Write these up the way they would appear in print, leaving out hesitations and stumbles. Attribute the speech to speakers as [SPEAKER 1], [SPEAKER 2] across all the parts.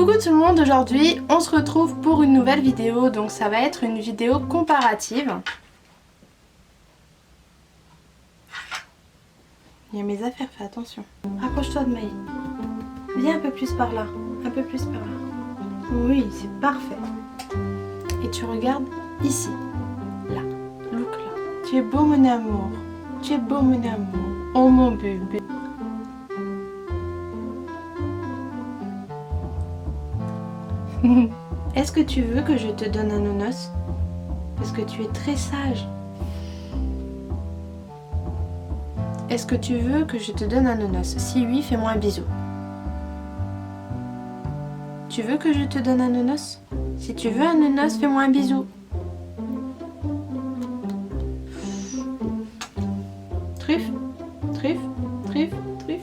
[SPEAKER 1] Coucou tout le monde, aujourd'hui on se retrouve pour une nouvelle vidéo, donc ça va être une vidéo comparative. Il y a mes affaires, fais attention. Rapproche-toi de Maï. Viens un peu plus par là, un peu plus par là. Oui, c'est parfait. Et tu regardes ici, là, look là. Tu es beau mon amour, tu es beau mon amour, oh mon bébé. Est-ce que tu veux que je te donne un nonos? Parce que tu es très sage. Est-ce que tu veux que je te donne un nonos? Si oui, fais-moi un bisou. Tu veux que je te donne un nonos? Si tu veux un nonos, fais-moi un bisou. Truffe, truffe, truffe, truffe.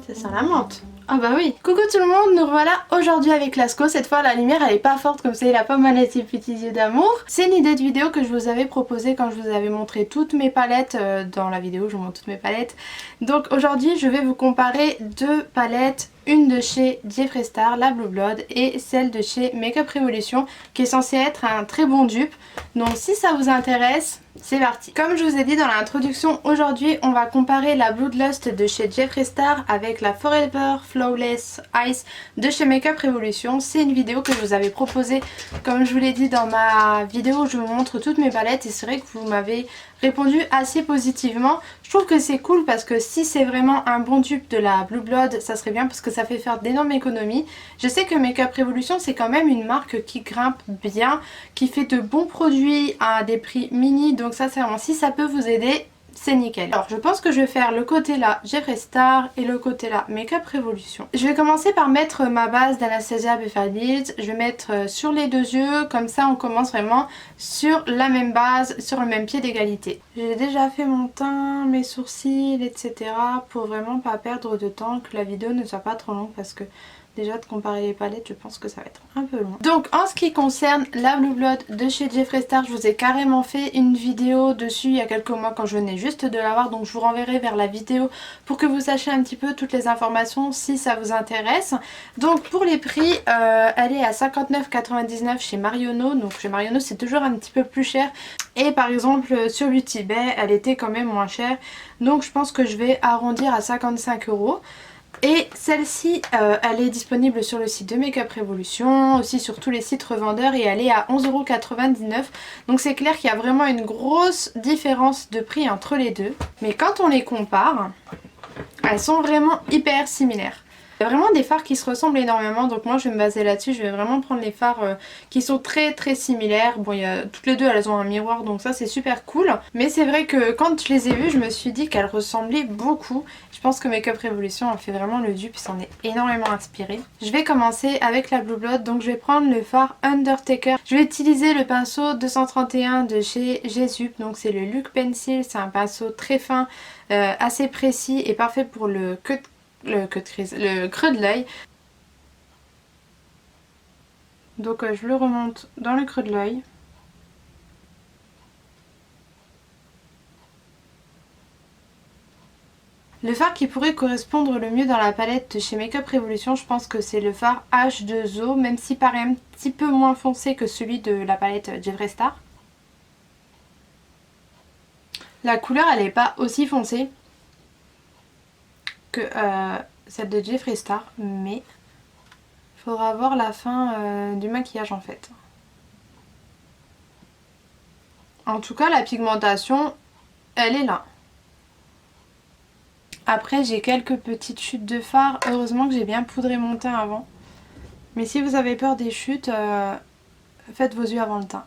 [SPEAKER 1] Ça sent la menthe. Ah bah oui. Coucou tout le monde, nous revoilà aujourd'hui avec Lascaux. Cette fois la lumière elle est pas forte comme ça, il a pas mal à ses petits yeux d'amour. C'est une idée de vidéo que je vous avais proposée quand je vous avais montré toutes mes palettes. Dans la vidéo je vous montre toutes mes palettes. Donc aujourd'hui je vais vous comparer deux palettes. Une de chez Jeffree Star, la Blue Blood, et celle de chez Makeup Revolution qui est censée être un très bon dupe. Donc si ça vous intéresse, c'est parti. Comme je vous ai dit dans l'introduction, aujourd'hui on va comparer la Bloodlust de chez Jeffree Star avec la Forever Flawless Ice de chez Makeup Revolution. C'est une vidéo que je vous avais proposée, comme je vous l'ai dit dans ma vidéo où je vous montre toutes mes palettes, et c'est vrai que vous m'avez répondu assez positivement. Je trouve que c'est cool parce que si c'est vraiment un bon dupe de la Blue Blood, ça serait bien parce que ça fait faire d'énormes économies. Je sais que Makeup Revolution c'est quand même une marque qui grimpe bien, qui fait de bons produits à des prix mini, donc ça c'est vraiment, si ça peut vous aider, c'est nickel. Alors je pense que je vais faire le côté là Jeffree Star et le côté là Makeup Revolution. Je vais commencer par mettre ma base d'Anastasia Beverly Hills. Je vais mettre sur les deux yeux, comme ça on commence vraiment sur la même base, sur le même pied d'égalité. J'ai déjà fait mon teint, mes sourcils, etc. pour vraiment pas perdre de temps, que la vidéo ne soit pas trop longue parce que déjà de comparer les palettes je pense que ça va être un peu long. Donc en ce qui concerne la Blue Blood de chez Jeffree Star, je vous ai carrément fait une vidéo dessus il y a quelques mois quand je venais juste de l'avoir, donc je vous renverrai vers la vidéo pour que vous sachiez un petit peu toutes les informations si ça vous intéresse. Donc pour les prix, elle est à 59,99 chez Marionneau, donc chez Marionneau c'est toujours un petit peu plus cher, et par exemple sur Beauty Bay elle était quand même moins chère, donc je pense que je vais arrondir à 55 €. Et celle-ci, elle est disponible sur le site de Makeup Revolution, aussi sur tous les sites revendeurs, et elle est à 11,99 €. Donc c'est clair qu'il y a vraiment une grosse différence de prix entre les deux. Mais quand on les compare, elles sont vraiment hyper similaires. Il y a vraiment des fards qui se ressemblent énormément, donc moi je vais me baser là-dessus. Je vais vraiment prendre les fards qui sont très similaires. Bon, toutes les deux elles ont un miroir, donc ça c'est super cool. Mais c'est vrai que quand je les ai vues, je me suis dit qu'elles ressemblaient beaucoup. Je pense que Makeup Revolution a fait vraiment le dupe, il s'en est énormément inspiré. Je vais commencer avec la Blue Blood, donc je vais prendre le fard Undertaker. Je vais utiliser le pinceau 231 de chez Jesup, donc c'est le Look Pencil. C'est un pinceau très fin, assez précis et parfait pour le creux de l'œil. Donc je le remonte dans le creux de l'œil. Le fard qui pourrait correspondre le mieux dans la palette de chez Makeup Revolution, je pense que c'est le fard H2O, même s'il paraît un petit peu moins foncé que celui de la palette Jeffree Star. La couleur elle n'est pas aussi foncée que celle de Jeffree Star, mais il faudra voir la fin du maquillage en fait. En tout cas la pigmentation elle est là. Après j'ai quelques petites chutes de fard, heureusement que j'ai bien poudré mon teint avant. Mais si vous avez peur des chutes, faites vos yeux avant le teint.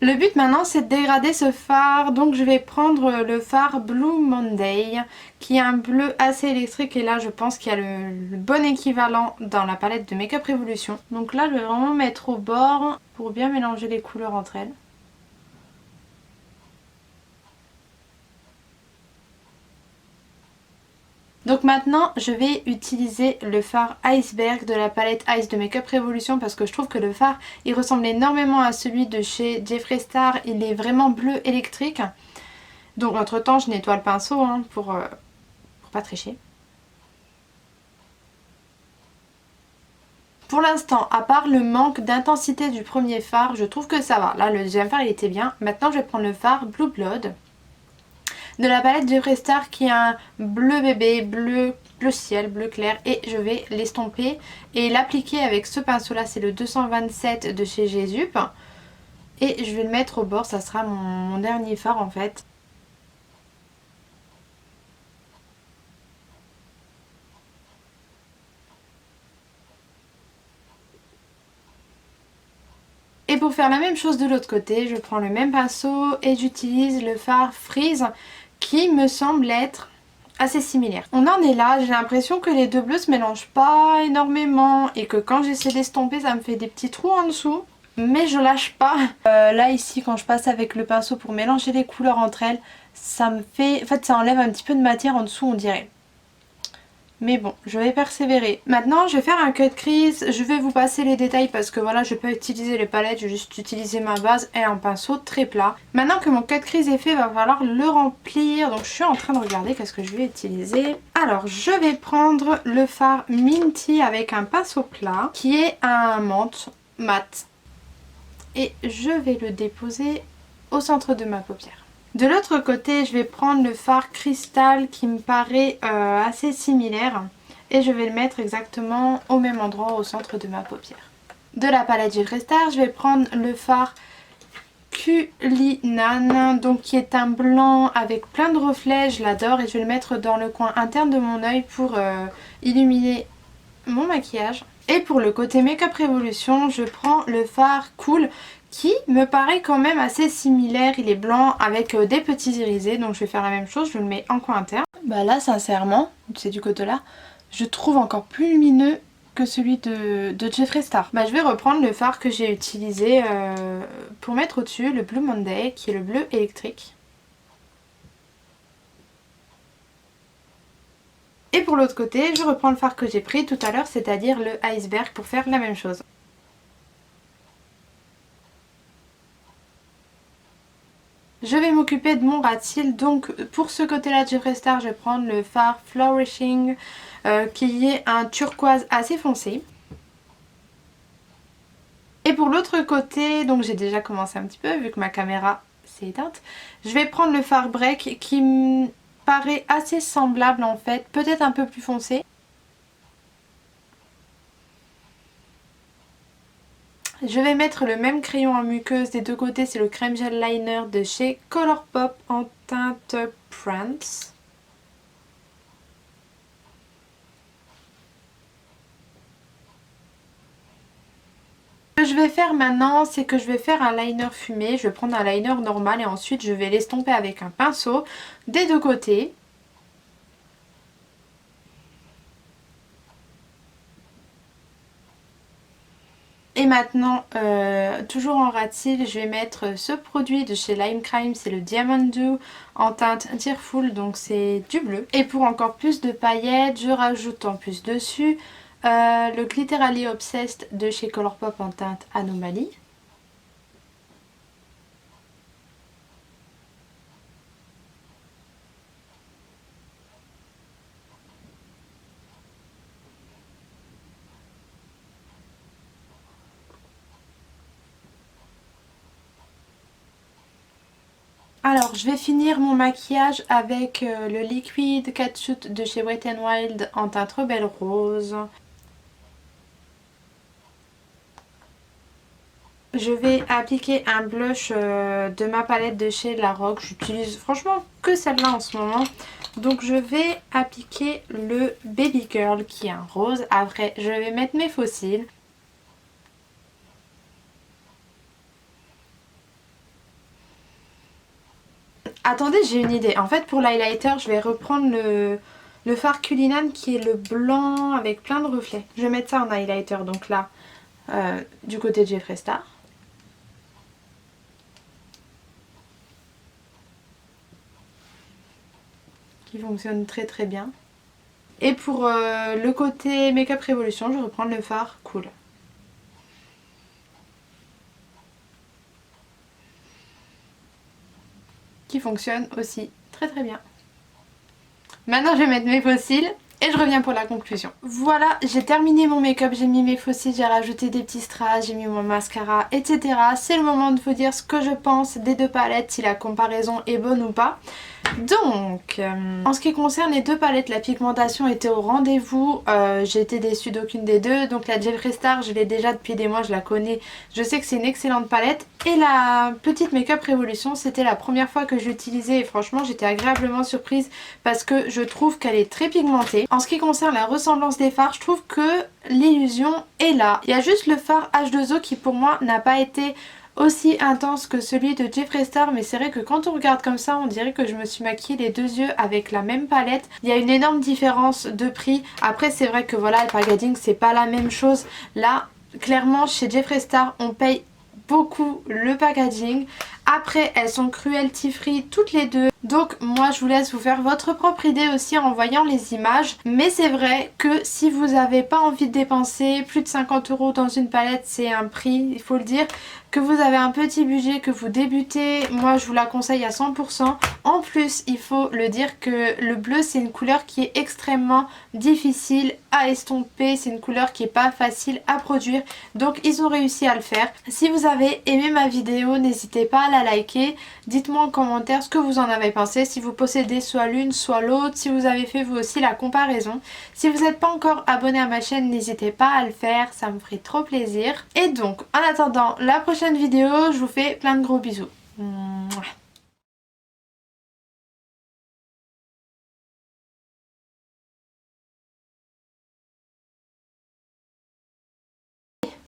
[SPEAKER 1] Le but maintenant c'est de dégrader ce fard, donc je vais prendre le fard Blue Monday qui est un bleu assez électrique, et là je pense qu'il y a le bon équivalent dans la palette de Makeup Revolution. Donc là je vais vraiment mettre au bord pour bien mélanger les couleurs entre elles. Donc maintenant je vais utiliser le fard Iceberg de la palette Ice de Makeup Revolution, parce que je trouve que le fard il ressemble énormément à celui de chez Jeffree Star. Il est vraiment bleu électrique. Donc entre temps je nettoie le pinceau pour pas tricher. Pour l'instant, à part le manque d'intensité du premier fard, je trouve que ça va. Là, le deuxième fard, il était bien. Maintenant, je vais prendre le fard Blue Blood de la palette Jeffree Star qui est un bleu bébé, bleu ciel, bleu clair. Et je vais l'estomper et l'appliquer avec ce pinceau-là. C'est le 227 de chez Jesup. Et je vais le mettre au bord, ça sera mon dernier fard en fait. Et pour faire la même chose de l'autre côté, je prends le même pinceau et j'utilise le fard Freeze qui me semble être assez similaire. On en est là, j'ai l'impression que les deux bleus se mélangent pas énormément et que quand j'essaie d'estomper ça me fait des petits trous en dessous. Mais je lâche pas. Là ici quand je passe avec le pinceau pour mélanger les couleurs entre elles, ça me fait... En fait ça enlève un petit peu de matière en dessous on dirait. Mais bon, je vais persévérer. Maintenant, je vais faire un cut crease. Je vais vous passer les détails parce que voilà, je vais pas utiliser les palettes. Je vais juste utiliser ma base et un pinceau très plat. Maintenant que mon cut crease est fait, il va falloir le remplir. Donc, je suis en train de regarder qu'est-ce que je vais utiliser. Alors, je vais prendre le fard Minty avec un pinceau plat qui est un menthe mat. Et je vais le déposer au centre de ma paupière. De l'autre côté, je vais prendre le fard cristal qui me paraît assez similaire et je vais le mettre exactement au même endroit au centre de ma paupière. De la palette Jeffree Star, je vais prendre le fard Culinan, donc qui est un blanc avec plein de reflets, je l'adore et je vais le mettre dans le coin interne de mon œil pour illuminer mon maquillage. Et pour le côté Make-up Revolution, je prends le fard Cool qui me paraît quand même assez similaire. Il est blanc avec des petits irisés, donc je vais faire la même chose, je le mets en coin interne. Bah là sincèrement, c'est du côté là, je trouve encore plus lumineux que celui de Jeffree Star. Bah je vais reprendre le fard que j'ai utilisé pour mettre au-dessus, le Blue Monday qui est le bleu électrique. Et pour l'autre côté, je reprends le fard que j'ai pris tout à l'heure, c'est-à-dire le Iceberg pour faire la même chose. Je vais m'occuper de mon ras de cils, donc pour ce côté-là de Jeffree Star, je vais prendre le fard Flourishing qui est un turquoise assez foncé. Et pour l'autre côté, donc j'ai déjà commencé un petit peu vu que ma caméra s'est éteinte, je vais prendre le fard Break qui me paraît assez semblable en fait, peut-être un peu plus foncé. Je vais mettre le même crayon en muqueuse des deux côtés, c'est le crème gel liner de chez Colourpop en teinte Prance. Ce que je vais faire maintenant, c'est que je vais faire un liner fumé. Je vais prendre un liner normal et ensuite je vais l'estomper avec un pinceau des deux côtés. Et maintenant, toujours en ras de cils, je vais mettre ce produit de chez Lime Crime, c'est le Diamond Dew en teinte Tearful, donc c'est du bleu. Et pour encore plus de paillettes, je rajoute en plus dessus le Glitterally Obsessed de chez Colourpop en teinte Anomaly. Alors je vais finir mon maquillage avec le Liquid Catsuit de chez Wet n Wild en teinte Rebelle Rose. Je vais appliquer un blush de ma palette de chez La Roche. J'utilise franchement que celle-là en ce moment. Donc je vais appliquer le Baby Girl qui est un rose. Après je vais mettre mes faux cils. Attendez, j'ai une idée. En fait, pour l'highlighter, je vais reprendre le fard Cullinan qui est le blanc avec plein de reflets. Je vais mettre ça en highlighter, donc là, du côté de Jeffree Star. Qui fonctionne très très bien. Et pour le côté Make-up Revolution, je vais reprendre le fard Cool. Qui fonctionne aussi très très bien. Maintenant je vais mettre mes faux cils et je reviens pour la conclusion. Voilà, j'ai terminé mon make-up, j'ai mis mes faux cils, j'ai rajouté des petits strass, j'ai mis mon mascara, etc. C'est le moment de vous dire ce que je pense des deux palettes, si la comparaison est bonne ou pas. Donc, en ce qui concerne les deux palettes, la pigmentation était au rendez-vous. J'ai été déçue d'aucune des deux. Donc la Jeffree Star, je l'ai déjà depuis des mois, je la connais. Je sais que c'est une excellente palette. Et la petite Make-up Révolution, c'était la première fois que je l'utilisais et franchement j'étais agréablement surprise parce que je trouve qu'elle est très pigmentée. En ce qui concerne la ressemblance des fards, je trouve que l'illusion est là. Il y a juste le fard H2O qui pour moi n'a pas été aussi intense que celui de Jeffree Star, mais c'est vrai que quand on regarde comme ça on dirait que je me suis maquillée les deux yeux avec la même palette. Il y a une énorme différence de prix. Après c'est vrai que voilà, le packaging c'est pas la même chose. Là clairement chez Jeffree Star on paye beaucoup le packaging. Après elles sont cruelty free toutes les deux. Donc moi je vous laisse vous faire votre propre idée aussi en voyant les images. Mais c'est vrai que si vous n'avez pas envie de dépenser plus de 50 € dans une palette, c'est un prix, il faut le dire. Que vous avez un petit budget, que vous débutez, moi je vous la conseille à 100%. En plus il faut le dire que le bleu c'est une couleur qui est extrêmement difficile à estomper. C'est une couleur qui est pas facile à produire. Donc ils ont réussi à le faire. Si vous avez aimé ma vidéo, n'hésitez pas à la liker. Dites-moi en commentaire ce que vous en avez pensé. Si vous possédez soit l'une soit l'autre. Si vous avez fait vous aussi la comparaison. Si vous n'êtes pas encore abonné à ma chaîne, n'hésitez pas à le faire. Ça me ferait trop plaisir. Et donc en attendant la prochaine vidéo, je vous fais plein de gros bisous. Mouah.